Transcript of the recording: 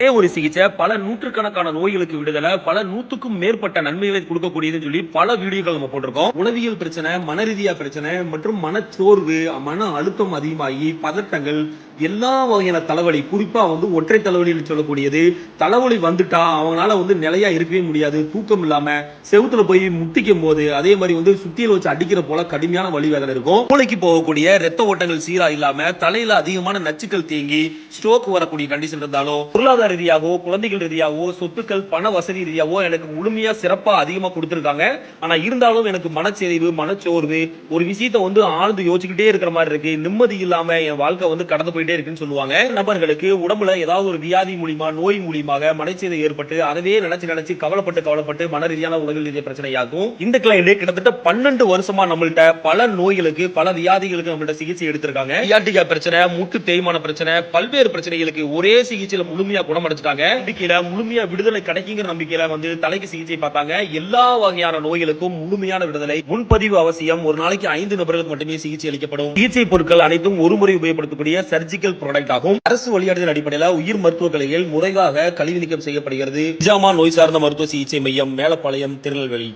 ஒரு சிகிச்சை பல நூற்றுக்கணக்கான நோய்களுக்கு விடுதலை, பல நூத்துக்கும் மேற்பட்ட நன்மைகளை கொடுக்கக்கூடியதுன்னு சொல்லி பல வீடியோக்கள் நம்ம போட்டிருக்கோம். உளவியல் பிரச்சனை, மனரீதியா பிரச்சனை மற்றும் மனச்சோர்வு, மன அழுத்தம் அதிகமாகி பதட்டங்கள், எல்லா வகையான தலைவலி, குறிப்பா ஒற்றை தலைவலின்னு சொல்லக்கூடியது, தலைவலி வந்துட்டா அவங்களால நிலையா இருக்கவே முடியாது. தூக்கம் இல்லாம செவுத்துல போய் முட்டிக்கும் போது அதே மாதிரி சுத்தியில வச்சு அடிக்கிற போல கடுமையான வலி வேதனை இருக்கும். மூளைக்கு போகக்கூடிய ரத்த ஓட்டங்கள் சீரா இல்லாம தலையில அதிகமான நச்சுக்கள் தேங்கி ஸ்ட்ரோக் வரக்கூடிய கண்டிஷன் இருந்தாலும், பொருளாதார ரீதியாகவோ குழந்தைகள் ரீதியாகவோ சொத்துக்கள் பண வசதி ரீதியாவோ எனக்கு முழுமையா சிறப்பா அதிகமா கொடுத்திருக்காங்க. ஆனா இருந்தாலும் எனக்கு மனச்செறிவு, மனச்சோர்வு, ஒரு விஷயத்த ஆழ்ந்து யோசிச்சுக்கிட்டே இருக்கிற மாதிரி இருக்கு, நிம்மதி இல்லாம என் வாழ்க்கை கடந்து போயிட்டே இருக்குன்னு சொல்லுவாங்க. நபர்களுக்கு உடம்புல ஏதாவது ஒரு வியாதி மூலியமா, நோய் மூலியமாக மனச்சேதம் ஏற்பட்டு அதவே நினைச்சு கவலைப்பட்டு மன ரீதியான உடல் ரீதியான பிரச்சனையாகும். இந்த கிளைண்ட் கிட்டத்தட்ட 12 வருஷமா நம்மள்ட்ட பல நோய்களுக்கு, பல வியாதிகளுக்கு நம்மள்ட்ட சிகிச்சை எடுத்திருக்காங்க. சியாட்டிகா பிரச்சனை, முட்டு தேய்மான பிரச்சனை, பல்வேறு பிரச்சனைகளுக்கு ஒரே சிகிச்சையில முழுமையா குணமடைஞ்சிட்டாங்க. நம்பிக்கையில முழுமையா விடுதலை கிடைக்குங்கிற நம்பிக்கையில தலைக்கு சிகிச்சை பார்த்தாங்க. எல்லா வகையான நோய்களுக்கும் முழுமையான விடுதலை. முன்பதிவு அவசியம். ஒரு நாளைக்கு 5 நபர்களுக்கு மட்டுமே சிகிச்சை அளிக்கப்படும். சிகிச்சை பொருட்கள் அனைத்தும் ஒரு முறை உபயோகப்படுத்தக்கூடிய சர்ஜிக்கல் ப்ராடக்ட் ஆகும். அரசு வழிகாட்டுதல் அடிப்படையில் உயிர் மருத்துவ கலைகள் முறையாக கழிவு நீக்கம் செய்யப்படுகிறது. நிஜாமா நோய் சார்ந்த மருத்துவ சிகிச்சை மையம், மேலப்பாளையம், திருநெல்வேலி.